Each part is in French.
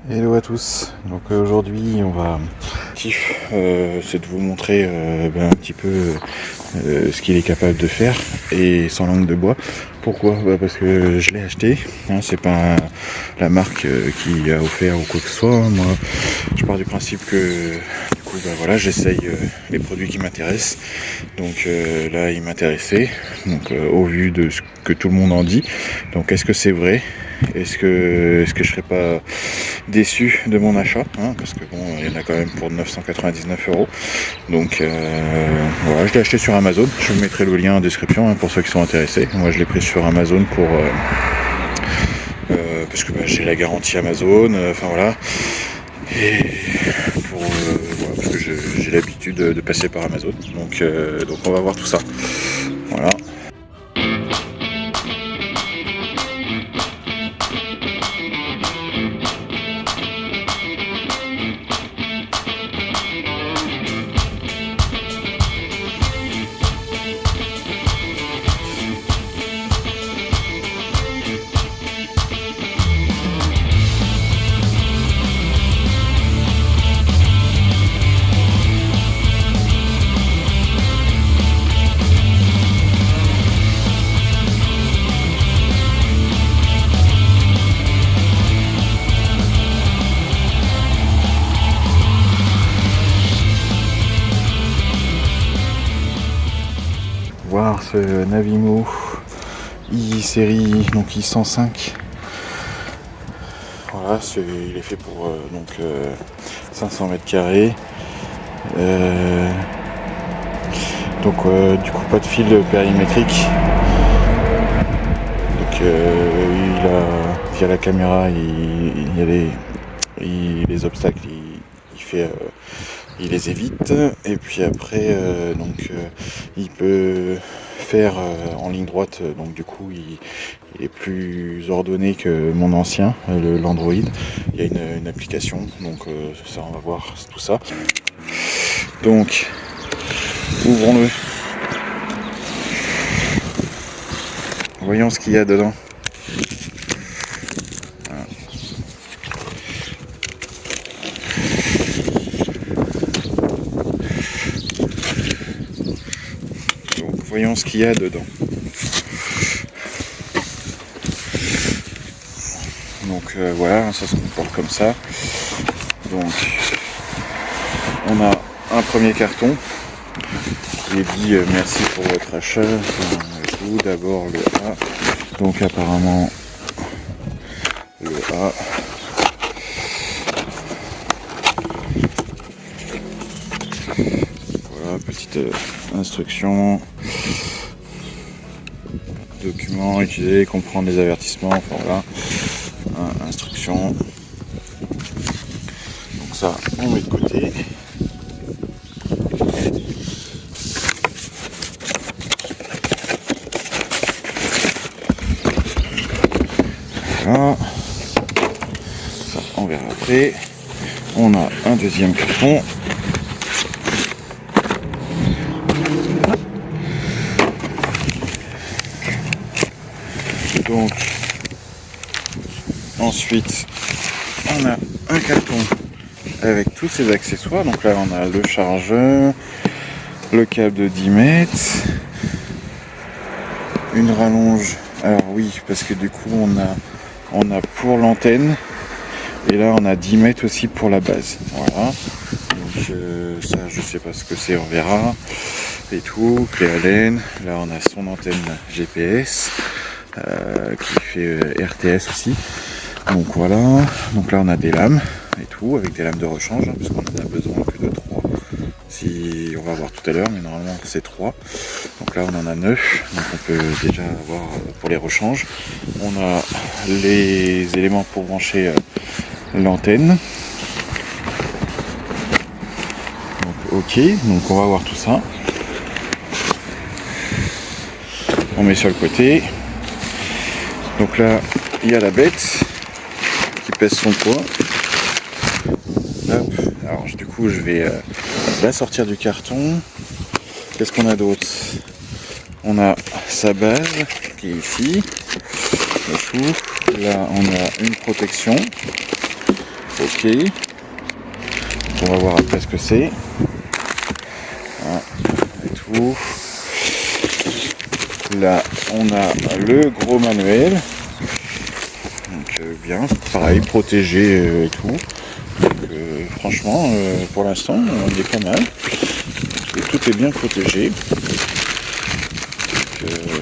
Hello à tous, donc aujourd'hui on va c'est de vous montrer un petit peu ce qu'il est capable de faire et sans langue de bois. Pourquoi? Parce que je l'ai acheté, hein, c'est pas la marque qui a offert ou quoi que ce soit, hein. Moi je pars du principe que du coup voilà, j'essaye les produits qui m'intéressent, donc là il m'intéressait, donc au vu de ce que tout le monde en dit, donc est-ce que c'est vrai? Est-ce que je serais pas déçu de mon achat, hein, parce que bon, il y en a quand même pour 999 euros. Donc voilà, je l'ai acheté sur Amazon. Je vous mettrai le lien en description, hein, pour ceux qui sont intéressés. Moi, je l'ai pris sur Amazon pour parce que j'ai la garantie Amazon. Enfin voilà. Et pour voilà, parce que j'ai l'habitude de passer par Amazon. Donc on va voir tout ça. Voilà. Voir ce Navimo i-série, donc i105. Voilà, il est fait pour 500 mètres carrés. Donc du coup pas de fil périmétrique. Donc via la caméra il y a les obstacles, il les évite, et puis après il peut faire en ligne droite, donc du coup il est plus ordonné que mon ancien, l'Android. Il y a une application, donc ça on va voir tout ça. Donc ouvrons-le, voyons ce qu'il y a dedans. Donc voyons ce qu'il y a dedans. Donc voilà, ça se comporte comme ça. Donc on a un premier carton qui est dit merci pour votre achat. Tout d'abord le A. Donc apparemment le A. Voilà, petite instruction. Documents, utiliser, comprendre les avertissements. Enfin voilà. Instruction. Donc ça on met de côté. Voilà. Ça on verra après. On a un deuxième carton. Donc ensuite on a un carton avec tous ces accessoires. Donc là on a le chargeur, le câble de 10 mètres, une rallonge. Alors oui, parce que du coup on a pour l'antenne, et là on a 10 mètres aussi pour la base. Voilà. Donc ça je sais pas ce que c'est, on verra. Et tout, clé Allen. Là on a son antenne GPS qui fait RTS aussi. Donc voilà. Donc là on a des lames et tout, avec des lames de rechange, hein, parce qu'on en a besoin que de 3. Si on va voir tout à l'heure, mais normalement c'est 3. Donc là on en a 9, donc on peut déjà avoir pour les rechanges. On a les éléments pour brancher l'antenne. Donc ok, donc on va voir tout ça. On met sur le côté. Donc là il y a la bête qui pèse son poids. Hop. Alors du coup je vais la sortir du carton. Qu'est-ce qu'on a d'autre? On a sa base qui est ici. Le tout. Là on a une protection. Ok. On va voir après ce que c'est. Voilà. Et tout. Là, on a le gros manuel. Donc bien, pareil, protégé et tout. Donc franchement, pour l'instant, on est pas mal. Tout est bien protégé. Donc,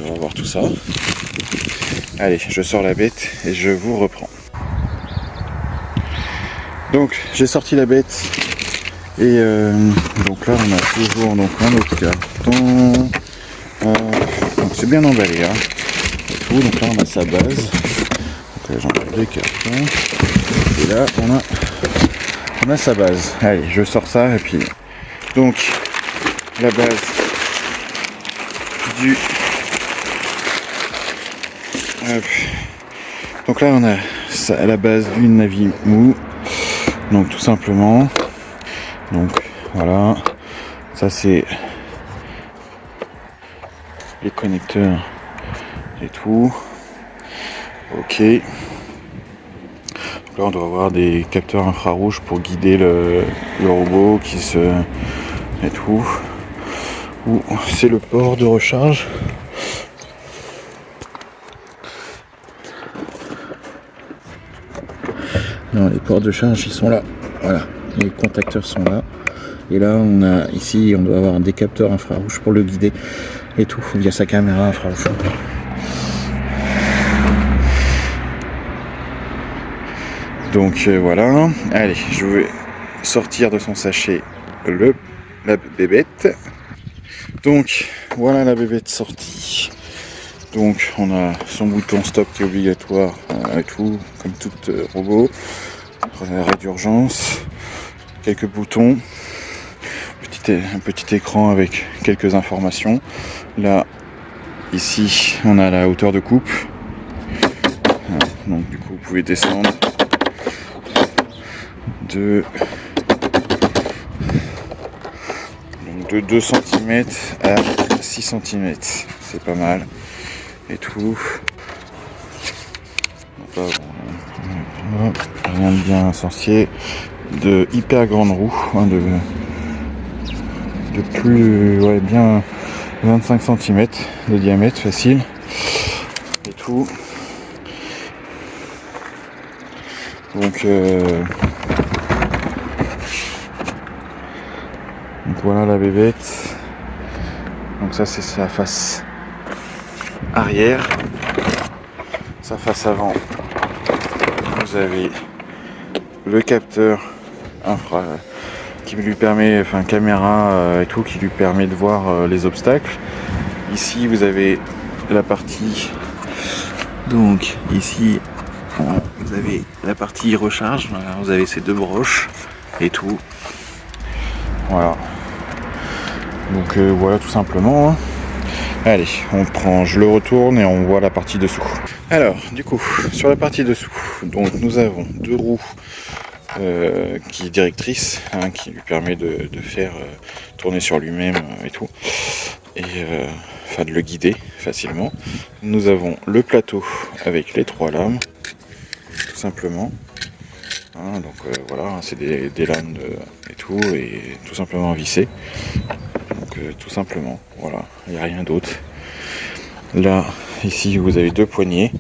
on va voir tout ça. Allez, je sors la bête et je vous reprends. Donc, j'ai sorti la bête. Et donc là, on a toujours donc, un autre carton. Donc c'est bien emballé. Hein. Et tout. Donc là, on a sa base. Donc là, j'enlève les cartons. Et là, on a sa base. Allez, je sors ça et puis donc la base du. Hop. Donc là, on a ça, la base du Navimu. Donc tout simplement. Donc voilà. Ça c'est les connecteurs et tout. Ok. Là, on doit avoir des capteurs infrarouges pour guider le robot qui se... et tout. Ou c'est le port de recharge. Non, les ports de charge, ils sont là. Voilà, les contacteurs sont là. Et là, on a ici, on doit avoir des capteurs infrarouges pour le guider et tout, via sa caméra infrarouge. Donc voilà, allez, je vais sortir de son sachet la bébête. Donc voilà la bébête sortie. Donc on a son bouton stop qui est obligatoire et tout, comme tout robot. Arrêt d'urgence, quelques boutons, un petit écran avec quelques informations. Là, ici, on a la hauteur de coupe. Donc du coup, vous pouvez descendre de 2 cm à 6 cm. C'est pas mal. Et tout. Donc là, rien de bien sorcier. De hyper grande roue. Hein, de plus, ouais, bien 25 cm de diamètre facile. Et tout. Donc voilà la bébête. Donc ça c'est sa face arrière. Sa face avant, vous avez le capteur infra qui lui permet, enfin caméra et tout, qui lui permet de voir les obstacles. Ici vous avez la partie, donc ici vous avez la partie recharge, voilà, vous avez ces deux broches et tout. Voilà. Donc voilà tout simplement. Hein. Allez, on prend, je le retourne et on voit la partie dessous. Alors, du coup, sur la partie dessous, donc nous avons deux roues qui est directrice, hein, qui lui permet de faire tourner sur lui-même et tout, et enfin de le guider facilement. Nous avons le plateau avec les 3 lames, tout simplement. Hein, donc voilà, c'est des lames et tout, et tout simplement vissées. Donc tout simplement, voilà, il n'y a rien d'autre. Là, ici, vous avez 2 poignées.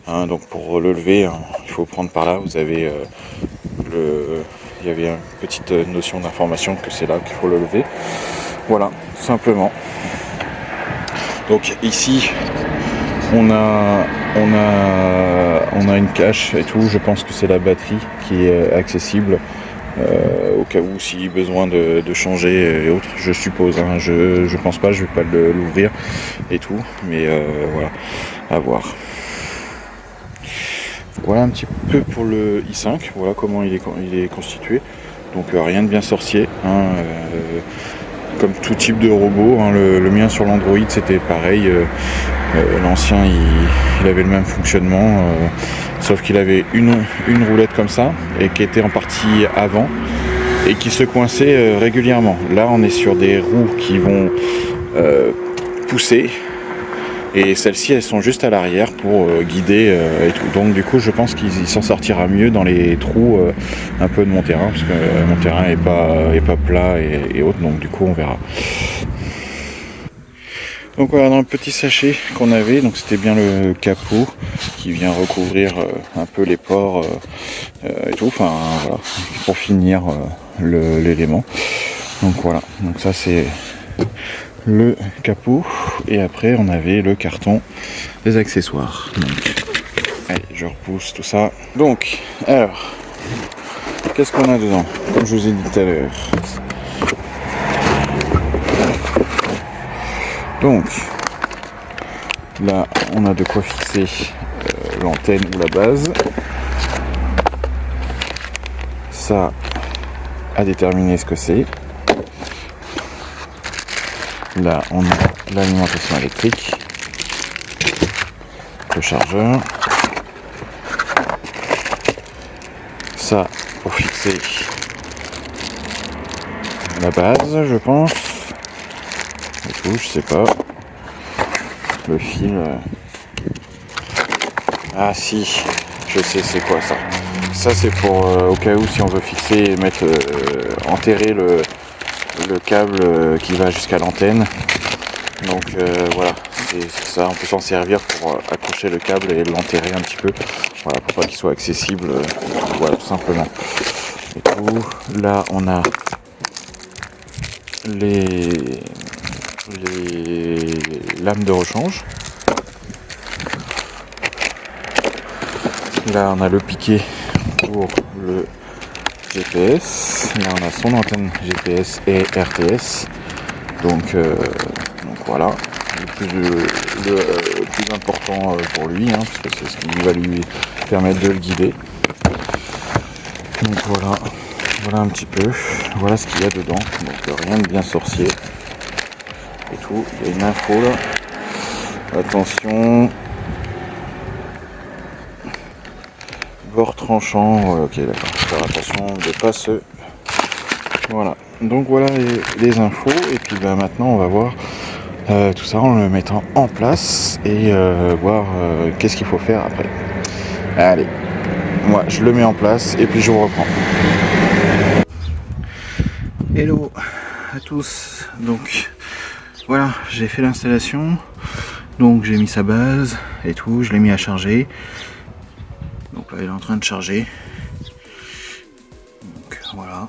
Hein, donc pour le lever, hein, il faut prendre par là. Vous avez il y avait une petite notion d'information que c'est là qu'il faut le lever. Voilà, tout simplement. Donc ici, on a une cache et tout. Je pense que c'est la batterie qui est accessible. Au cas où si besoin de changer et autres, je suppose, hein, je pense pas, je vais pas l'ouvrir et tout, mais voilà, à voir. Voilà un petit peu pour le i5, voilà comment il est constitué, donc rien de bien sorcier, hein, comme tout type de robot, hein, le mien sur l'Android c'était pareil, l'ancien il avait le même fonctionnement, sauf qu'il avait une roulette comme ça, et qui était en partie avant, et qui se coinçait régulièrement. Là on est sur des roues qui vont pousser, et celles-ci elles sont juste à l'arrière pour guider et tout. Donc du coup je pense qu'il s'en sortira mieux dans les trous un peu de mon terrain, parce que mon terrain est pas plat et autres, donc du coup on verra. Donc voilà, dans le petit sachet qu'on avait, donc c'était bien le capot qui vient recouvrir un peu les pores et tout, enfin voilà, pour finir l'élément. Donc voilà, donc ça c'est le capot, et après on avait le carton des accessoires. Donc, allez, je repousse tout ça. Donc, alors, qu'est-ce qu'on a dedans? Comme je vous ai dit tout à l'heure. Donc, là, on a de quoi fixer l'antenne ou la base. Ça, à déterminer ce que c'est. Là, on a l'alimentation électrique, le chargeur. Ça, pour fixer la base, je pense. Et tout, je sais pas. Le fil. Ah si, je sais c'est quoi ça. Ça c'est pour au cas où si on veut fixer et mettre enterrer le câble qui va jusqu'à l'antenne. Donc voilà, c'est ça, on peut s'en servir pour accrocher le câble et l'enterrer un petit peu. Voilà, pour pas qu'il soit accessible, voilà, tout simplement. Et tout, là on a les lames de rechange. Là on a le piquet pour le GPS. Là on a son antenne GPS et RTS. Donc voilà, le plus important pour lui, hein, parce que c'est ce qui va lui permettre de le guider. Donc voilà un petit peu, voilà ce qu'il y a dedans. Donc rien de bien sorcier et tout. Il y a une info là. Attention. Bord tranchant, ouais, ok d'accord. Faire attention de pas se. Voilà. Donc voilà les infos. Et puis bah, maintenant on va voir tout ça en le mettant en place et voir qu'est-ce qu'il faut faire après. Allez, moi je le mets en place et puis je vous reprends. Hello à tous. Donc voilà, j'ai fait l'installation. Donc j'ai mis sa base et tout, je l'ai mis à charger. Donc là il est en train de charger. Donc voilà.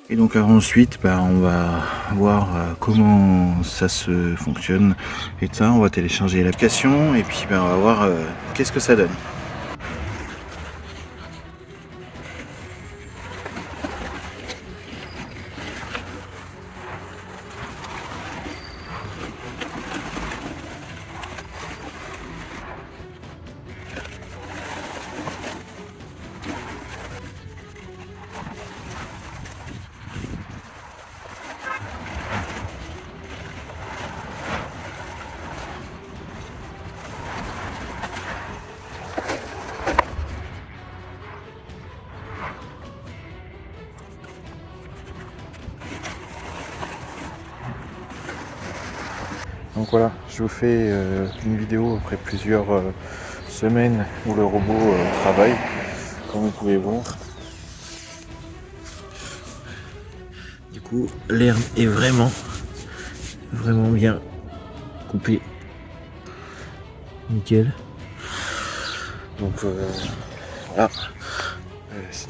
Et donc ensuite on va voir comment ça se fonctionne. Et ça on va télécharger l'application et puis on va voir qu'est-ce que ça donne. Donc voilà, je vous fais une vidéo après plusieurs semaines où le robot travaille, comme vous pouvez voir. Du coup, l'herbe est vraiment bien coupée. Nickel. Donc voilà,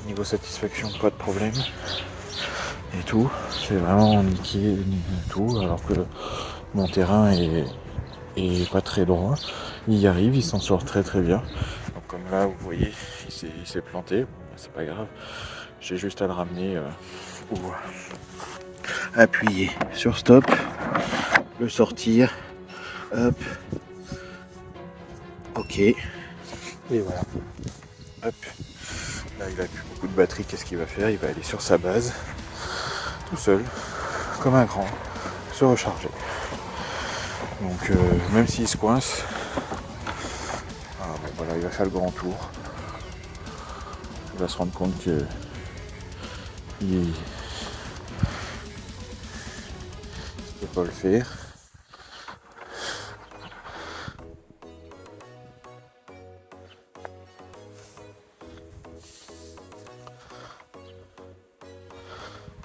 niveau satisfaction, pas de problème. Et tout, c'est vraiment nickel, tout, alors que mon terrain est pas très droit. Il y arrive, il s'en sort très très bien. Donc comme là vous voyez, il s'est planté, c'est pas grave. J'ai juste à le ramener ou appuyer sur stop, le sortir, hop, ok, et voilà, hop. Là il a plus beaucoup de batterie, qu'est-ce qu'il va faire? Il va aller sur sa base, tout seul, comme un grand, se recharger. Donc même s'il se coince, voilà, il va faire le grand tour. Il va se rendre compte que il ne peut pas le faire.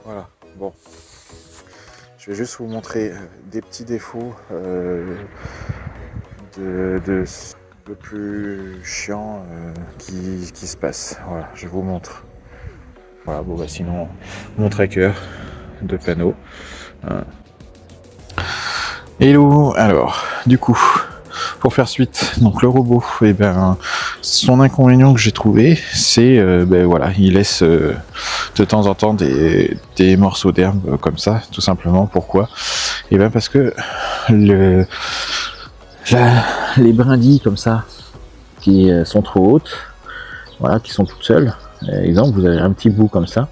Voilà, bon. Je vais juste vous montrer des petits défauts de le plus chiant qui se passe. Voilà, je vous montre. Voilà, bon bah sinon, mon tracker de panneau. Hello, alors, du coup, pour faire suite, donc le robot, eh ben, son inconvénient que j'ai trouvé, c'est, voilà, il laisse de temps en temps des morceaux d'herbe comme ça, tout simplement. Pourquoi ? Eh ben parce que les brindilles comme ça, qui sont trop hautes, voilà, qui sont toutes seules. Exemple, vous avez un petit bout comme ça.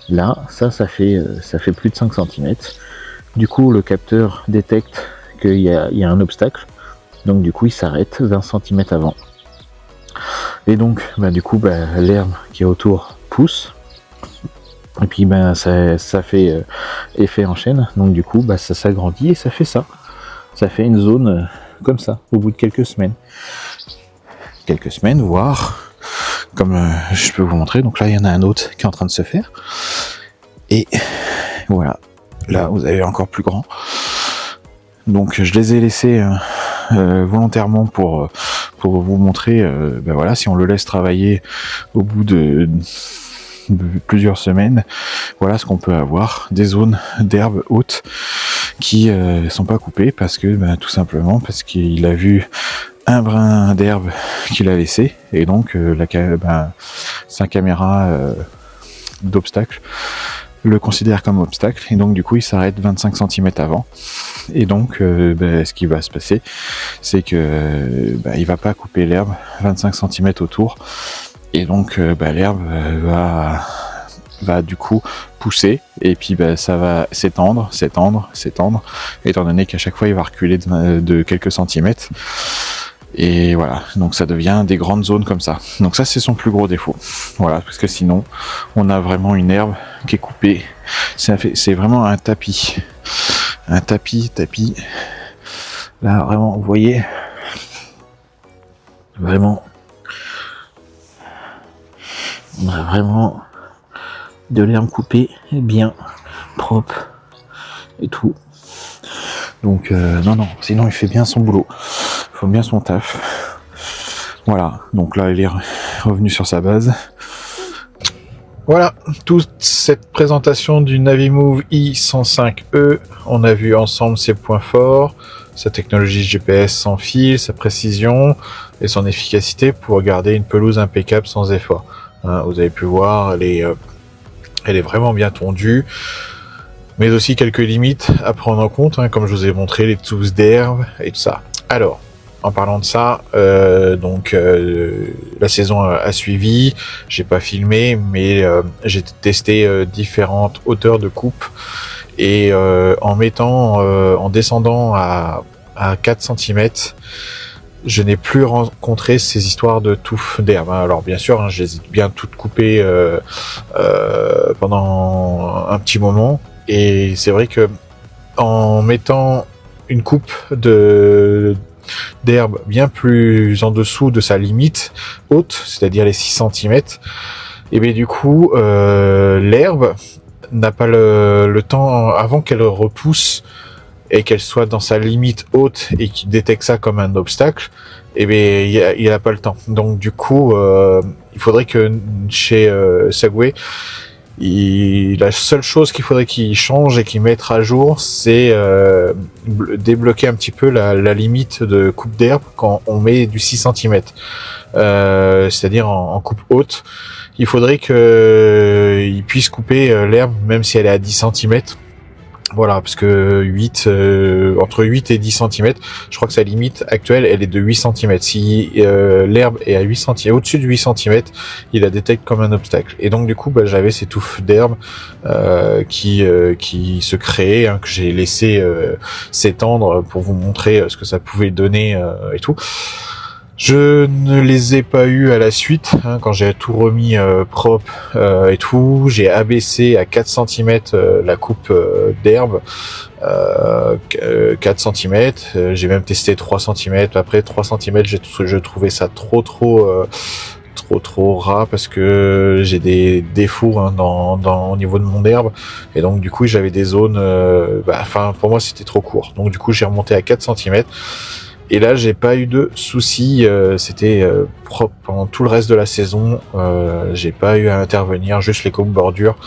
Là, ça fait plus de 5 cm. Du coup, le capteur détecte qu'il y a un obstacle. Donc du coup, il s'arrête 20 cm avant. Et donc, du coup, l'herbe qui est autour pousse. Et puis, ça fait effet en chaîne. Donc du coup, ça s'agrandit et ça fait ça. Ça fait une zone comme ça, au bout de quelques semaines. Quelques semaines, voire, comme je peux vous montrer. Donc là, il y en a un autre qui est en train de se faire. Et voilà. Là, vous avez encore plus grand. Donc, je les ai laissés volontairement pour vous montrer, voilà, si on le laisse travailler au bout de plusieurs semaines, voilà ce qu'on peut avoir, des zones d'herbe hautes qui sont pas coupées parce que, tout simplement, parce qu'il a vu un brin d'herbe qu'il a laissé, et donc sa caméra d'obstacle le considère comme obstacle, et donc du coup il s'arrête 25 cm avant, et donc ce qui va se passer, c'est que il va pas couper l'herbe 25 cm autour, et donc l'herbe va du coup pousser, et puis ça va s'étendre, étant donné qu'à chaque fois il va reculer de quelques centimètres. Et voilà, donc ça devient des grandes zones comme ça. Donc ça, c'est son plus gros défaut. Voilà, parce que sinon, on a vraiment une herbe qui est coupée. C'est vraiment un tapis. Un tapis. Là, vraiment, vous voyez, vraiment, on a vraiment de l'herbe coupée, bien propre et tout. Donc non, sinon il fait bien son boulot. Il faut bien son taf. Voilà, donc là il est revenu sur sa base. Voilà, toute cette présentation du Navimove i105e. On a vu ensemble ses points forts, sa technologie GPS sans fil, sa précision et son efficacité pour garder une pelouse impeccable sans effort. Vous avez pu voir, elle est vraiment bien tondue, mais aussi quelques limites à prendre en compte, comme je vous ai montré, les tousses d'herbe et tout ça. Alors, en parlant de ça, la saison a suivi, j'ai pas filmé, mais j'ai testé différentes hauteurs de coupe, et en descendant à 4 cm, je n'ai plus rencontré ces histoires de touffes d'herbe. Alors bien sûr, je les ai bien toutes coupées pendant un petit moment, et c'est vrai que en mettant une coupe d'herbe bien plus en dessous de sa limite haute, c'est-à-dire les 6 cm, et bien du coup l'herbe n'a pas le temps, avant qu'elle repousse et qu'elle soit dans sa limite haute et qu'il détecte ça comme un obstacle, et bien il a pas le temps. Donc du coup il faudrait que chez Segway, la seule chose qu'il faudrait qu'il change et qu'il mette à jour, c'est débloquer un petit peu la limite de coupe d'herbe quand on met du 6 cm. C'est-à-dire en coupe haute. Il faudrait qu'il puisse couper l'herbe même si elle est à 10 cm. Voilà, parce que entre 8 et 10 cm, je crois que sa limite actuelle, elle est de 8 cm. Si l'herbe est à 8 cm, au-dessus de 8 cm, il la détecte comme un obstacle. Et donc du coup, j'avais ces touffes d'herbe qui se créaient, que j'ai laissé s'étendre pour vous montrer ce que ça pouvait donner et tout. Je ne les ai pas eu à la suite, quand j'ai tout remis propre et tout. J'ai abaissé à 4 cm la coupe d'herbe, 4 cm. J'ai même testé 3 cm. Après 3 cm, je trouvais ça trop trop ras parce que j'ai des défauts hein, au niveau de mon herbe, et donc du coup j'avais des zones, pour moi c'était trop court, donc du coup j'ai remonté à 4 cm. Et là, j'ai pas eu de soucis, c'était propre pendant tout le reste de la saison. J'ai pas eu à intervenir, juste les coupes bordures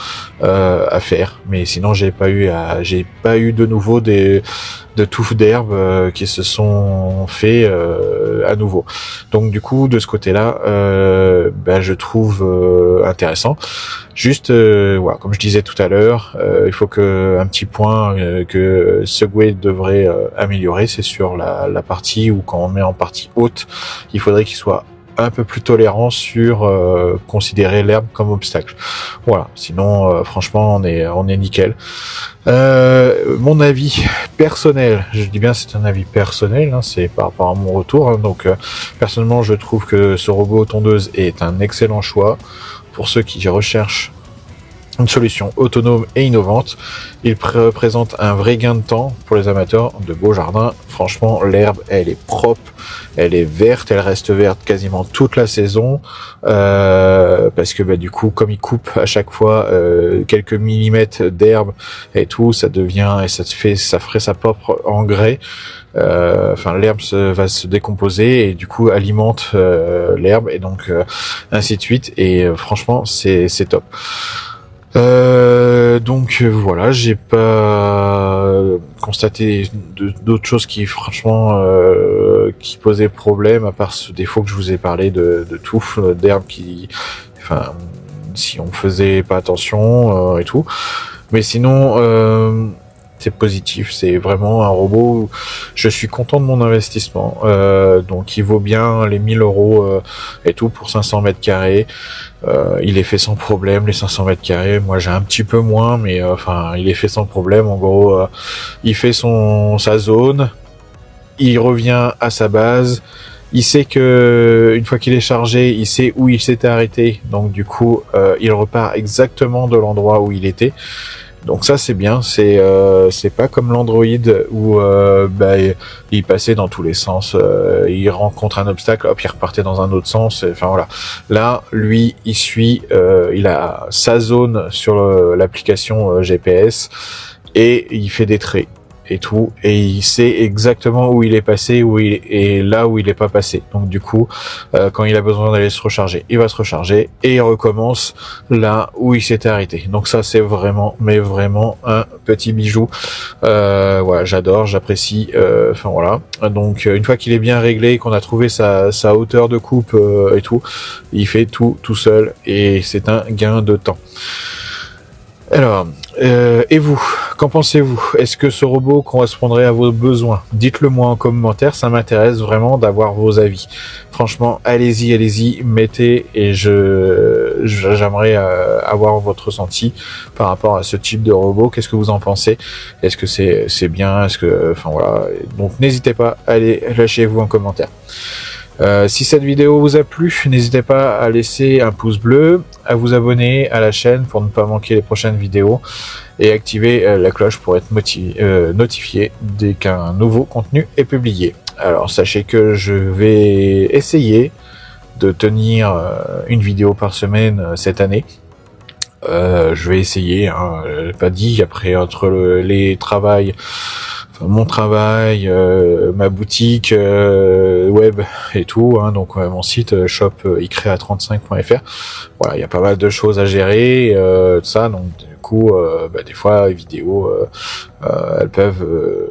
à faire. Mais sinon, j'ai pas eu de nouveau de touffes d'herbe qui se sont fait à nouveau. Donc du coup, de ce côté-là, je trouve intéressant. Juste, voilà, comme je disais tout à l'heure, il faut que un petit point que Segway devrait améliorer, c'est sur la partie où quand on met en partie haute, il faudrait qu'il soit un peu plus tolérant sur considérer l'herbe comme obstacle. Voilà, sinon franchement on est nickel. Mon avis personnel, je dis bien c'est un avis personnel, hein, c'est par rapport à mon retour, hein, donc personnellement je trouve que ce robot tondeuse est un excellent choix pour ceux qui recherchent une solution autonome et innovante. Il représente un vrai gain de temps pour les amateurs de beaux jardins. Franchement, l'herbe, elle est propre, elle est verte, elle reste verte quasiment toute la saison, parce que du coup, comme il coupe à chaque fois quelques millimètres d'herbe et tout, ça devient et ça ferait sa propre engrais. L'herbe va se décomposer et du coup alimente l'herbe et donc ainsi de suite. Et franchement, c'est top. Donc voilà, j'ai pas constaté d'autres choses qui franchement qui posaient problème à part ce défaut que je vous ai parlé de touffes d'herbe si on faisait pas attention et tout. Mais sinon c'est positif, c'est vraiment un robot où je suis content de mon investissement, donc il vaut bien les 1000 € et tout pour 500 mètres carrés. Il est fait sans problème les 500 mètres carrés. Moi j'ai un petit peu moins, mais il est fait sans problème. En gros, il fait sa zone, il revient à sa base. Il sait que une fois qu'il est chargé, il sait où il s'était arrêté. Donc du coup, il repart exactement de l'endroit où il était. Donc ça c'est bien, c'est pas comme l'Android où il passait dans tous les sens, il rencontre un obstacle, hop il repartait dans un autre sens, enfin voilà. Là lui il suit, il a sa zone sur l'application GPS et il fait des traits et tout, et il sait exactement où il est passé, et là où il est pas passé. Donc du coup, quand il a besoin d'aller se recharger, il va se recharger et il recommence là où il s'était arrêté. Donc ça c'est vraiment, mais vraiment un petit bijou. Voilà, j'adore, j'apprécie. Voilà. Donc une fois qu'il est bien réglé, qu'on a trouvé sa hauteur de coupe et tout, il fait tout seul et c'est un gain de temps. Alors, et vous, qu'en pensez-vous? Est-ce que ce robot correspondrait à vos besoins? Dites-le moi en commentaire, ça m'intéresse vraiment d'avoir vos avis. Franchement, allez-y, mettez, et j'aimerais avoir votre ressenti par rapport à ce type de robot. Qu'est-ce que vous en pensez? Est-ce que c'est bien? Est-ce que, voilà. Donc n'hésitez pas, allez, lâchez-vous un commentaire. Si cette vidéo vous a plu, n'hésitez pas à laisser un pouce bleu, à vous abonner à la chaîne pour ne pas manquer les prochaines vidéos et activer la cloche pour être notifié dès qu'un nouveau contenu est publié. Alors sachez que je vais essayer de tenir une vidéo par semaine cette année. Je vais essayer, hein, pas dit, après entre les travails, mon travail, ma boutique web et tout, hein, donc mon site shop icrea35.fr. Voilà, il y a pas mal de choses à gérer, tout ça, donc du coup, des fois les vidéos, elles peuvent,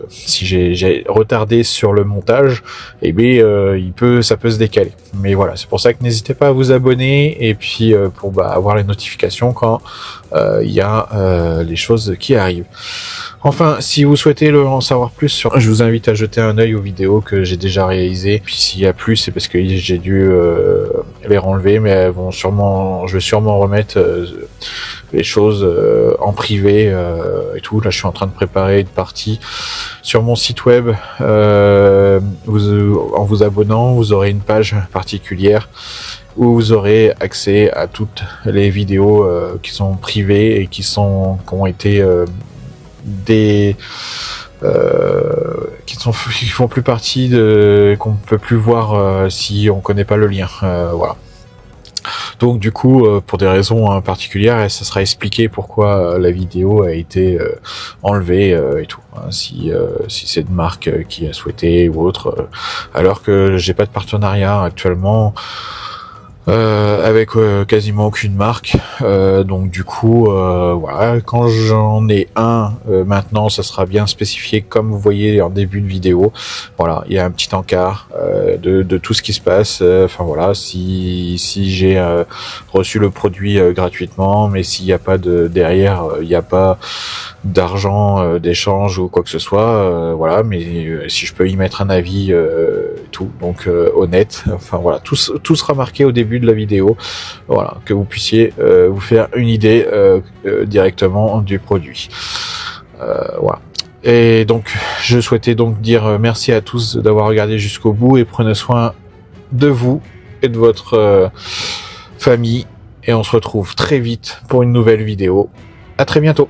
si j'ai retardé sur le montage, ça peut se décaler. Mais voilà, c'est pour ça que n'hésitez pas à vous abonner et puis pour avoir les notifications quand il y a les choses qui arrivent. Enfin, si vous souhaitez en savoir plus, je vous invite à jeter un œil aux vidéos que j'ai déjà réalisées. Puis s'il y a plus, c'est parce que j'ai dû les renlever, mais je vais sûrement remettre les choses en privé et tout. Là, je suis en train de préparer une partie sur mon site web. En vous abonnant, vous aurez une page particulière où vous aurez accès à toutes les vidéos qui sont privées et qui ont été qui font plus partie qu'on ne peut plus voir si on connaît pas le lien. Voilà. Donc du coup, pour des raisons particulières, ça sera expliqué pourquoi la vidéo a été enlevée et tout. Hein, si c'est une marque qui a souhaité ou autre, alors que j'ai pas de partenariat actuellement. Avec quasiment aucune marque, donc du coup voilà, quand j'en ai un maintenant, ça sera bien spécifié comme vous voyez en début de vidéo. Voilà, il y a un petit encart de tout ce qui se passe. Enfin voilà, si j'ai reçu le produit gratuitement, mais s'il n'y a pas de derrière, il n'y a pas d'argent d'échange ou quoi que ce soit, voilà, mais si je peux y mettre un avis tout, donc honnête, enfin voilà, tout sera marqué au début de la vidéo, voilà, que vous puissiez vous faire une idée directement du produit. Voilà. Et donc je souhaitais donc dire merci à tous d'avoir regardé jusqu'au bout et prenez soin de vous et de votre famille, et on se retrouve très vite pour une nouvelle vidéo. À très bientôt.